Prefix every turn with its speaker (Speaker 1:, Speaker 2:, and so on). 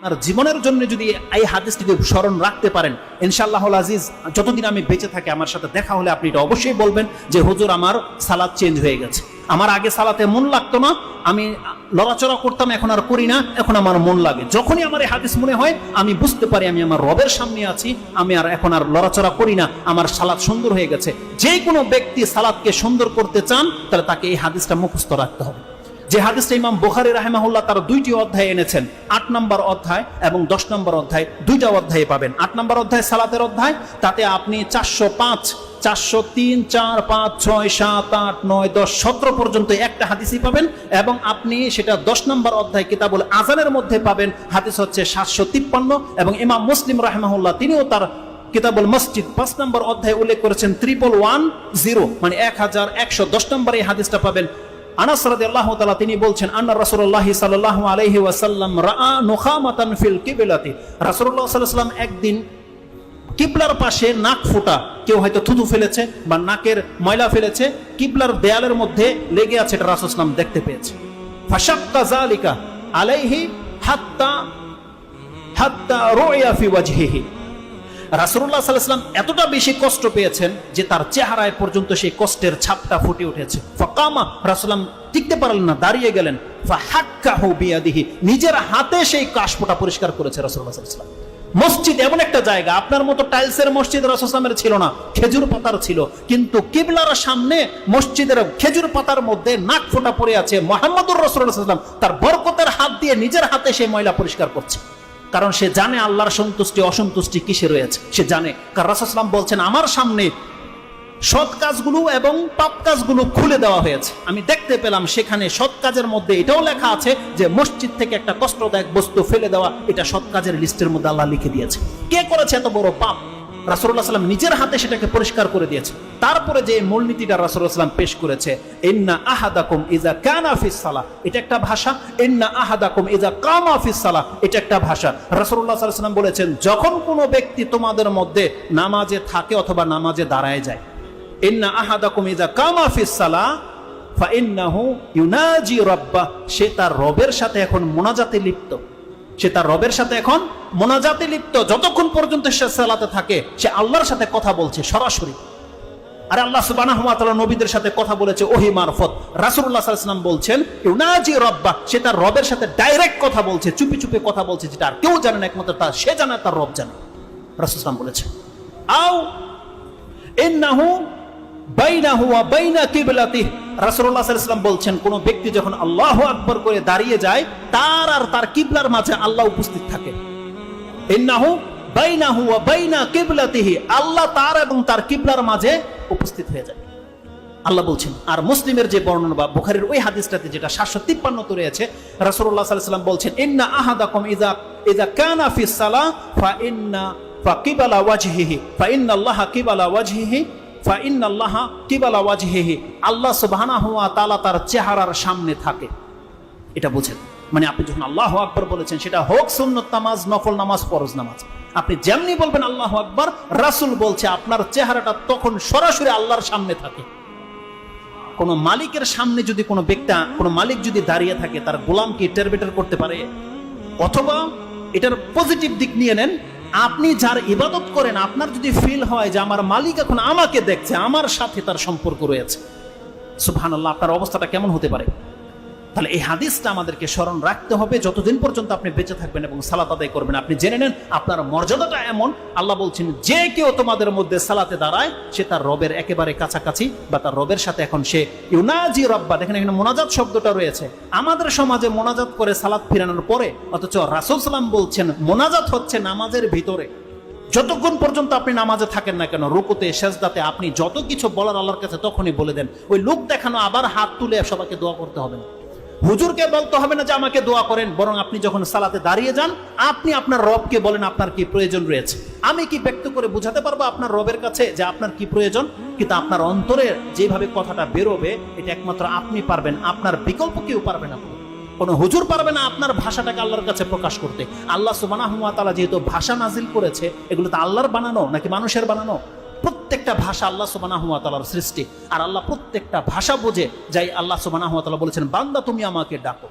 Speaker 1: আর জীবনের জন্য যদি এই হাদিসটিকে স্মরণ রাখতে পারেন, ইনশাআল্লাহুল আজিজ যতদিন আমি বেঁচে থাকি আমার সাথে দেখা হলে আপনি এটা অবশ্যই বলবেন যে হুজুর আমার সালাত চেঞ্জ হয়ে গেছে, আমার আগে সালাতে মন লাগতো না, আমি লড়াচড়া করতাম, এখন আর করি না, এখন আমার মন লাগে। যখনই আমার এই হাদিস মনে হয় আমি বুঝতে পারি আমি আমার রবের সামনে আছি, আমি আর এখন আর লড়াচড়া করি না, আমার সালাত সুন্দর হয়ে গেছে। যে কোনো ব্যক্তি সালাতকে সুন্দর করতে চান তাহলে তাকে এই হাদিসটা মুখস্থ রাখতে হবে। যে হাদিসটা ইমাম বুখারী রাহিমাহুল্লাহ তার 2টি অধ্যায়ে এনেছেন, 8 নম্বর অধ্যায় এবং 10 নম্বর অধ্যায়, 2টা অধ্যায়ে পাবেন। 8 নম্বর অধ্যায় সালাতের অধ্যায়, তাতে আপনি 405, 403, 4, 5, 6, 7, 8, 9, 10, 17 পর্যন্ত একটা হাদিসই পাবেন। এবং আপনি সেটা 10 নম্বর অধ্যায় কিতাবুল আযানের মধ্যে পাবেন, হাদিস হচ্ছে 753। এবং ইমাম মুসলিম রাহিমাহুল্লাহ তিনিও তার কিতাবুল মসজিদ 5 নম্বর অধ্যায়ে উল্লেখ করেছেন 1110, মানে 1110 নম্বর এই হাদিসটা পাবেন। আনাস রাদিয়াল্লাহু তাআলা তিনি বলছেন আন্না রাসূলুল্লাহ সাল্লাল্লাহু আলাইহি ওয়াসাল্লাম রাআ নুখামাতান ফিল কিবলাতি, রাসূলুল্লাহ সাল্লাল্লাহু আলাইহি ওয়াসাল্লাম একদিন কিবলার পাশে নাক ফোঁটা, কেউ হয়তো থুতু ফেলেছে বা নাকের ময়লা ফেলেছে, কিবলার দেয়ালের মধ্যে লেগে আছে, এটা রাসূল সাল্লাল্লাহু আলাইহি ওয়াসাল্লাম দেখতে পেয়েছে। ফাশাক্কা যালিকা আলাইহি হাত্তা রুইয়া ফি ওয়াজহিহি, রাসূলুল্লাহ সাল্লাল্লাহু আলাইহি ওয়াসাল্লাম এতটা বেশি কষ্ট পেয়েছেন যে তার চেহারায় পর্যন্ত সেই কষ্টের ছাপটা ফুটে উঠেছে। ফাকামা, রাসূলুল্লাহ টিকতে পারলেন না, দাঁড়িয়ে গেলেন। ফাহাক্কাহু বিয়াদিহি, নিজের হাতে সেই কাশফোঁটা পরিষ্কার করেছে রাসূলুল্লাহ সাল্লাল্লাহু আলাইহি ওয়াসাল্লাম। মসজিদ এমন একটা জায়গা, আপনার মতো টাইলসের মসজিদ রাসূল সাল্লাল্লাহু আলাইহি ওয়াসাল্লামের ছিল না, খেজুর পাতার ছিল, কিন্তু কিবলার সামনে মসজিদের খেজুর পাতার মধ্যে নাক ফোঁটা পড়ে আছে। মুহাম্মদুর রাসূলুল্লাহ সাল্লাল্লাহু আলাইহি ওয়াসাল্লাম তার বরকতের হাত দিয়ে নিজের হাতে সেই ময়লা পরিষ্কার করছে, কারণ সে জানে আল্লাহর সন্তুষ্টি অসন্তুষ্টি কিসে রয়েছে, সে জানে। কারণ রাসূল সাল্লাল্লাহু আলাইহি ওয়াসাল্লাম বলছেন আমার সামনে সৎ কাজগুলো এবং পাপ কাজগুলো খুলে দেওয়া হয়েছে, আমি দেখতে পেলাম সেখানে সৎ কাজের মধ্যে এটাও লেখা আছে যে মসজিদ থেকে একটা কষ্টদায়ক বস্তু ফেলে দেওয়া, এটা সৎ কাজের লিস্টের মধ্যে আল্লাহ লিখে দিয়েছে। কে করেছে এত বড় পাপ? রাসূলুল্লাহ সাল্লাল্লাহু আলাইহি ওয়াসাল্লাম নিজের হাতে সেটাকে পরিষ্কার করে দিয়েছে। তারপরে যে মূলনীতিটা রাসূলুল্লাহ সাল্লাল্লাহু আলাইহি ওয়াসাল্লাম পেশ করেছে, ইন্না আহাদাকুম ইযা কানা ফিস সালাহ, এটা একটা ভাষা। ইন্না আহাদাকুম ইযা কামা ফিস সালাহ, এটা একটা ভাষা। রাসূলুল্লাহ সাল্লাল্লাহু আলাইহি ওয়াসাল্লাম বলেছেন যখন কোনো ব্যক্তি তোমাদের মধ্যে নামাজে থাকে অথবা নামাজে দাঁড়ায় যায়, ইন্না আহাদাকুম ইযা কামা ফিস সালাহ ফাইন্নাহু ইউনাজি রাব্বাহ, সে তার রবের সাথে এখন মুনাজাতে লিপ্ত, সে তার রবের সাথে এখন মুনাজাতে লিপ্ত। যতক্ষণ পর্যন্ত সে সালাতে থাকে সে আল্লাহর সাথে কথা বলছে সরাসরি। আর আল্লাহ সুবহানাহু ওয়া তাআলা নবীদের সাথে কথা বলেছে ওহী মারফত। রাসূলুল্লাহ সাল্লাল্লাহু আলাইহি ওয়াসাল্লাম বলছেন ইউনাজি রাব্বাহ, সে তার রবের সাথে ডাইরেক্ট কথা বলছে, চুপি চুপি কথা বলছে, যেটা আর কেউ জানে না, একমাত্র তার সে জানে, তার রব জানে। রাসূল সাল্লাল্লাহু আলাইহি ওয়াসাল্লাম বলেছেন আও ইন্নাহু বাইনাহু ওয়া বাইনা কিবলাতিহি, রাসূলুল্লাহ সাল্লাল্লাহু আলাইহি ওয়াসাল্লাম বলছেন কোন ব্যক্তি যখন আল্লাহু আকবার করে দাঁড়িয়ে যায় তার আর তার কিবলার মাঝে আল্লাহ উপস্থিত থাকে। ইন্নাহু বাইনাহু ওয়া বাইনা কিবলাতিহি, আল্লাহ তার এবং তার কিবলার মাঝে উপস্থিত হয়ে যায়, আল্লাহ বলছেন। আর মুসলিমের যে বর্ণনা বা বুখারীর ওই হাদিসটাতে যেটা 753 রয়েছে, রাসূলুল্লাহ সাল্লাল্লাহু আলাইহি ওয়াসাল্লাম বলছেন ইন্না আহাদাকুম ইযা কানা ফিস সালাহ ফাকিবালা ওয়াজহিহি ফাইন্নাল্লাহা কিবালা ওয়াজহিহি ফাইন্নাল্লাহা কিবালা ওয়াজহিহি, আল্লাহ সুবহানাহু ওয়া তাআলা তার চেহারার সামনে থাকে, এটা বুঝেন। মানে আপনি যখন আল্লাহু আকবার বলেছেন, সেটা হোক সুন্নত নামাজ, নফল নামাজ, ফরজ নামাজ, আপনি যেমনি বলবেন আল্লাহু আকবার, রাসূল বলছে আপনার চেহারাটা তখন সরাসরি আল্লাহর সামনে থাকে। কোন মালিকের সামনে যদি কোনো ব্যক্তি, কোনো মালিক যদি দাঁড়িয়ে থাকে, তার গোলাম কি টেরবেটার করতে পারে? অথবা এটার পজিটিভ দিক নিয়ে নেন, আপনি যার ইবাদত করেন আপনার যদি ফিল হয় যে আমার মালিক এখন আমাকে দেখছে, আমার সাথে তার সম্পর্ক রয়েছে, সুবহানাল্লাহ, আপনার অবস্থাটা কেমন হতে পারে? তাহলে এই হাদিসটা আমাদেরকে স্মরণ রাখতে হবে যতদিন পর্যন্ত আপনি বেঁচে থাকবেন এবং সালাত আদায় করবেন। আপনি জেনে নেন আপনার মর্যাদাটা এমন, আল্লাহ বলছেন যে কেউ তোমাদের মধ্যে সালাতে দাঁড়ায় সে তার রবের একেবারে কাছাকাছি বা তার রবের সাথে এখন সে ইউনাজি রাব্বা। দেখেন এখানে মোনাজাত শব্দটা রয়েছে। আমাদের সমাজে মোনাজাত করে সালাত ফিরানোর পরে, অথচ রাসূল সাল্লাম বলছেন মোনাজাত হচ্ছে নামাজের ভিতরে। যতক্ষণ পর্যন্ত আপনি নামাজে থাকেন না কেন, রুকুতে সেজদাতে আপনি যত কিছু বলার আল্লাহর কাছে তখনই বলে দেন। ওই লোক দেখানো আবার হাত তুলে সবাইকে দোয়া করতে হবে না, হুজুরকে বলতে হবে না যে আমাকে দোয়া করেন, বরং আপনি যখন সালাতে দাঁড়িয়ে যান আপনি আপনার রবকে বলেন আপনার কি প্রয়োজন রয়েছে। আমি কি ব্যক্ত করে বোঝাতে পারবো আপনার রবের কাছে যে আপনার কি প্রয়োজন? কিন্তু আপনার অন্তরে যেভাবে কথাটা বেরোবে এটা একমাত্র আপনি পারবেন, আপনার বিকল্প কেউ পারবে না, কোনো হুজুর পারবে না আপনার ভাষাটাকে আল্লাহর কাছে প্রকাশ করতে। আল্লাহ সুবহানাহু ওয়া তাআলা যেহেতু ভাষা নাজিল করেছে, এগুলো তো আল্লাহর বানানো নাকি মানুষের বানানো? প্রত্যেকটা ভাষা আল্লাহ সুবহানাহু ওয়া তাআলার সৃষ্টি, আর আল্লাহ প্রত্যেকটা ভাষা বোঝে। যাই আল্লাহ সুবহানাহু ওয়া তাআলা বলেছেন বান্দা তুমি আমাকে ডাকো।